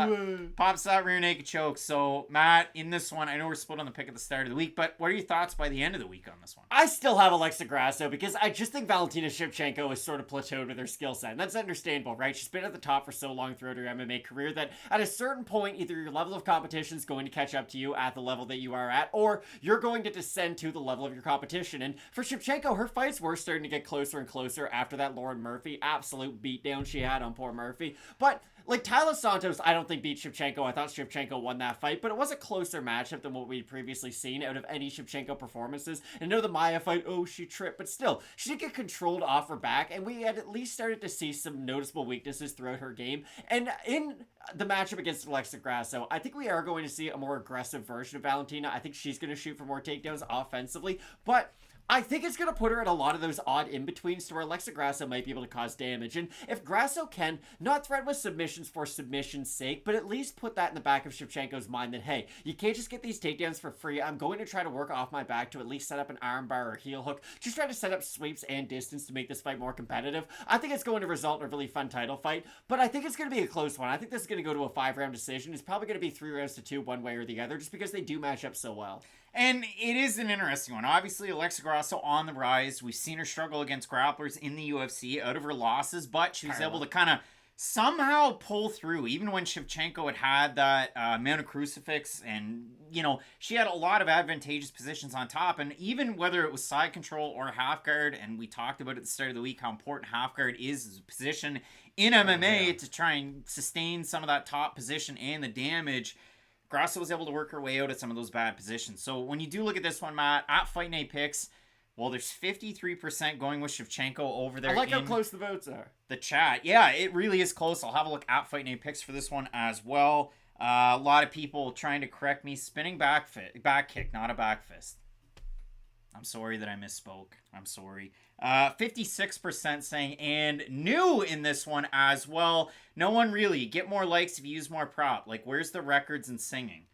that rear naked choke. So, Matt, in this one, I know we're split on the pick at the start of the week, but what are your thoughts by the end of the week on this one?
I still have Alexa Grasso because I just think Valentina Shevchenko is sort of plateaued with her skill set. And that's understandable, right? She's been at the top for so long throughout her MMA career that at a certain point, either your level of competition is going to catch up to you at the level that you are at, or you're going to descend to the level of your competition. And for Shevchenko, her fights were starting to get closer and closer after that Lauren Murphy absolute beatdown she had on poor Murphy. But like Tyler Santos, I don't think beat Shevchenko. I thought Shevchenko won that fight, but it was a closer matchup than what we'd previously seen out of any Shevchenko performances. And I know the Maya fight, she tripped, but still, she did get controlled off her back, and we had at least started to see some noticeable weaknesses throughout her game. And in the matchup against Alexa Grasso, I think we are going to see a more aggressive version of Valentina. I think she's going to shoot for more takedowns offensively, but I think it's going to put her in a lot of those odd in-betweens to where Alexa Grasso might be able to cause damage. And if Grasso can not threaten with submissions for submission's sake, but at least put that in the back of Shevchenko's mind that, hey, you can't just get these takedowns for free. I'm going to try to work off my back to at least set up an armbar or a heel hook. Just try to set up sweeps and distance to make this fight more competitive. I think it's going to result in a really fun title fight, but I think it's going to be a close one. I think this is going to go to a 5-round decision. It's probably going to be 3 rounds to 2, one way or the other, just because they do match up so well.
And it is an interesting one. Obviously, Alexa Grasso on the rise. We've seen her struggle against grapplers in the UFC out of her losses, but she was able to kind of somehow pull through, even when Shevchenko had that mount of crucifix, and, you know, she had a lot of advantageous positions on top, and even whether it was side control or half guard, and we talked about at the start of the week how important half guard is as a position in MMA to try and sustain some of that top position and the damage. Grasso was able to work her way out of some of those bad positions. So when you do look at this one, Matt, at Fight Night Picks, well, there's 53% going with Shevchenko over there.
I like how close the votes are.
The chat. Yeah, it really is close. I'll have a look at Fight Night Picks for this one as well. A lot of people trying to correct me. Spinning back kick, not a back fist. I'm sorry that I misspoke. I'm sorry. 56% saying and new in this one as well. No one really. Get more likes if you use more prop. Like, where's the records and singing?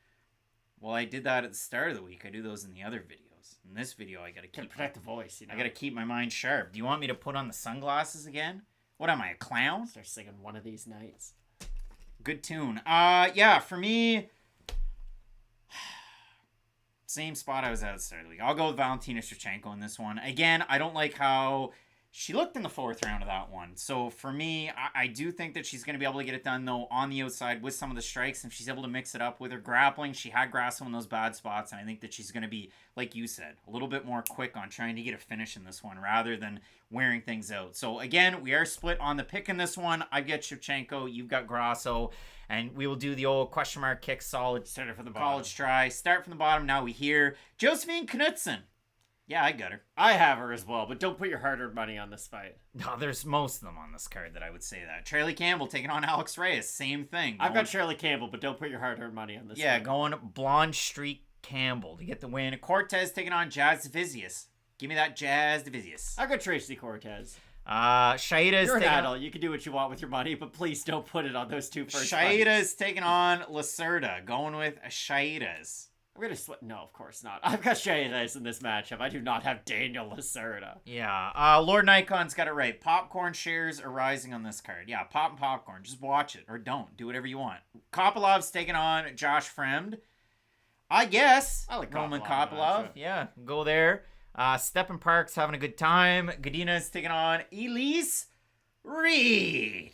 Well, I did that at the start of the week. I do those in the other videos. In this video, I gotta
protect the voice. You know?
I gotta keep my mind sharp. Do you want me to put on the sunglasses again? What am I, a clown?
Start singing One of These Nights.
Good tune. Yeah, for me, same spot I was at the start of the week. I'll go with Valentina Shevchenko in this one. Again, I don't like how she looked in the 4th round of that one. So for me, I do think that she's going to be able to get it done, though, on the outside with some of the strikes. And if she's able to mix it up with her grappling, she had Grasso in those bad spots. And I think that she's going to be, like you said, a little bit more quick on trying to get a finish in this one rather than wearing things out. So again, we are split on the pick in this one. I've got Shevchenko, you've got Grasso. And we will do the old question mark kick solid.
Start it from the bottom.
College try. Start from the bottom. Now we hear Josefine Knudson. Yeah, I got her.
I have her as well, but don't put your hard-earned money on this fight.
No, there's most of them on this card that I would say that. Tracy Campbell taking on Alex Reyes. Same thing.
I've got Tracy Campbell, but don't put your hard-earned money on this
Yeah,
fight.
going blonde streak Campbell to get the win. Cortez taking on Jasudavicius. Give me that Jasudavicius.
I've got Tracy Cortez.
Shaidas.
You're an adult. You can do what you want with your money, but please don't put it on those two first
Shaidas
fights.
taking on Lacerda. Going with Shaidas.
I'm gonna no, of course not. I've got Chairez in this matchup. I do not have Daniel Lacerda.
Yeah, Lord Nikon's got it right. Popcorn shares are rising on this card. Yeah, pop and popcorn. Just watch it or don't. Do whatever you want. Kopilov's taking on Josh Fremd. I guess.
I like
Roman
Kopylov.
Kopylov. Yeah, go there. Steppen Park's having a good time. Godinez taking on Elise Reed.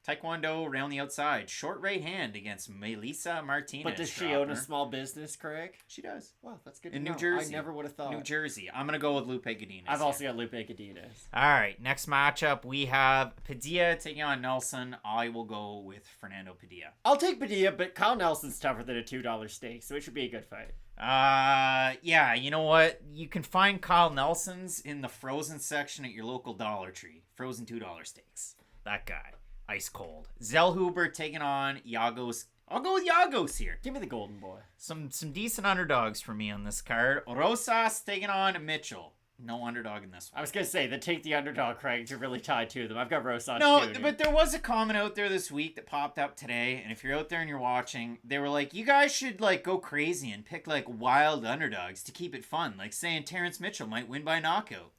Taekwondo around the outside. Short right hand against Melissa Martinez.
But does she own a small business, Craig?
She does.
Well, that's good
In
to
New
know.
Jersey.
I never would have thought.
New Jersey. I'm going to go with Lupe Godinez.
I've also got Lupe Godinez.
All right, next matchup, we have Padilla taking on Knudson. I will go with Fernando Padilla.
I'll take Padilla, but Kyle Nelson's tougher than a $2 stake, so it should be a good fight.
Yeah, you know what? You can find Kyle Nelson's in the frozen section at your local Dollar Tree. Frozen $2 steaks. That guy. Ice cold. Zellhuber taking on Yagos. I'll go with Yagos here.
Give me the golden boy.
Some decent underdogs for me on this card. Rosas taking on Mitchell. No underdog in this one.
I was going to say, that take the underdog, Craig, to really tie to them. I've got Rosas
No,
Jr.
but there was a comment out there this week that popped up today, and if you're out there and you're watching, they were like, you guys should, like, go crazy and pick, like, wild underdogs to keep it fun. Like, saying Terrence Mitchell might win by knockout.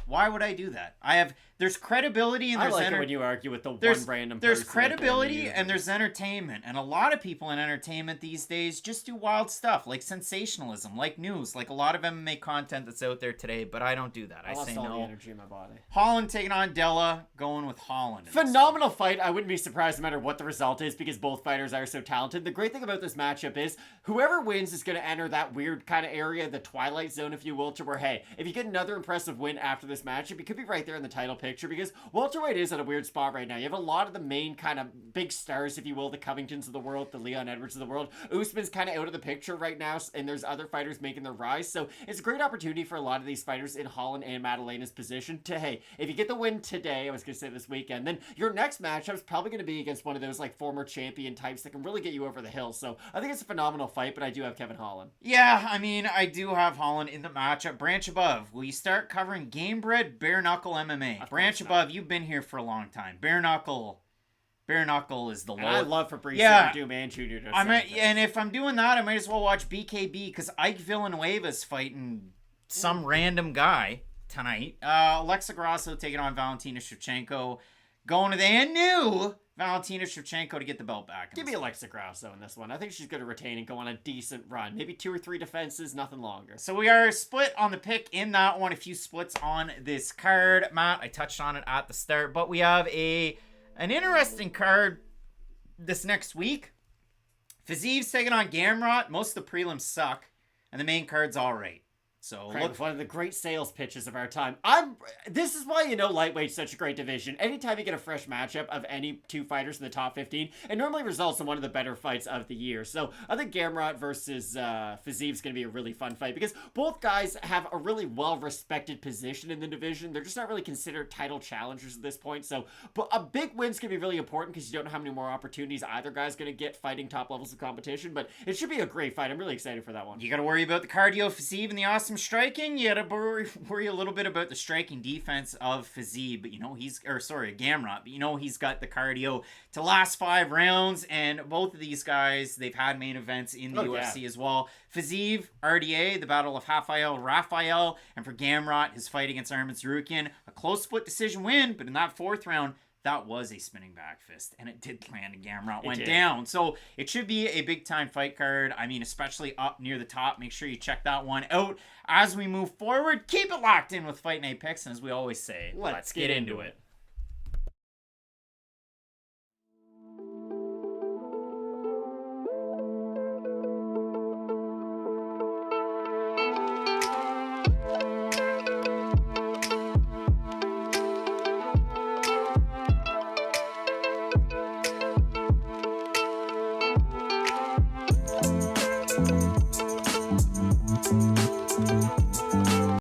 Why would I do that? There's credibility and
I
there's
like it when you argue with the one random
There's
person
credibility and there's entertainment. And a lot of people in entertainment these days just do wild stuff, like sensationalism, like news, like a lot of MMA content that's out there today, but I don't do that. I say
lost all the
no.
energy in my body.
Holland taking on Della, going with Holland.
Phenomenal fight. I wouldn't be surprised no matter what the result is because both fighters are so talented. The great thing about this matchup is whoever wins is going to enter that weird kind of area, the twilight zone, if you will, to where, hey, if you get another impressive win after this this matchup, he could be right there in the title picture because welterweight is at a weird spot right now. You have a lot of the main kind of big stars, if you will, the Covingtons of the world, the Leon Edwards of the world. Usman's kind of out of the picture right now, and there's other fighters making their rise. So it's a great opportunity for a lot of these fighters in Holland and MattAllen's position to, hey, if you get the win today, I was going to say this weekend, then your next matchup is probably going to be against one of those like former champion types that can really get you over the hill. So I think it's a phenomenal fight, but I do have Kevin Holland.
Yeah, I mean, I do have Holland in the matchup. Branch above, will you start covering game bred bare knuckle MMA? Branch above, you've been here for a long time. Bare knuckle is the low.
I love Fabrice Doom Jr.
And if I'm doing that, I might as well watch BKB because Ike Villanueva's fighting some random guy tonight. Alexa Grasso taking on Valentina Shevchenko. Going to the new Valentina Shevchenko to get the belt back.
Give me Alexa Grasso in this one. I think she's going to retain and go on a decent run. Maybe 2 or 3 defenses, nothing longer.
So we are split on the pick in that one. A few splits on this card. Matt, I touched on it at the start, but we have an interesting card this next week. Fiziv's taking on Gamrot. Most of the prelims suck, and the main card's all right. So
look, one of the great sales pitches of our time. This is why lightweight's such a great division. Anytime you get a fresh matchup of any 2 fighters in the top 15, it normally results in one of the better fights of the year. So I think Gamrot versus Fiziv's going to be a really fun fight because both guys have a really well-respected position in the division. They're just not really considered title challengers at this point. So, but a big win's going to be really important because you don't know how many more opportunities either guy's going to get fighting top levels of competition. But it should be a great fight. I'm really excited for that one.
You got to worry about the cardio Fiziv and the awesome striking. You gotta worry a little bit about the striking defense of Fizib, but Gamrot, but he's got the cardio to last 5 rounds, and both of these guys, they've had main events in the UFC as well. Fizib, RDA, the battle of Raphael, and for Gamrot, his fight against Arman Tsarukyan, a close split decision win, but in that 4th round, that was a spinning back fist, and it did land, and Gamrot went down. So it should be a big-time fight card. I mean, especially up near the top. Make sure you check that one out. As we move forward, keep it locked in with Fight Night Picks, and as we always say, let's get into it.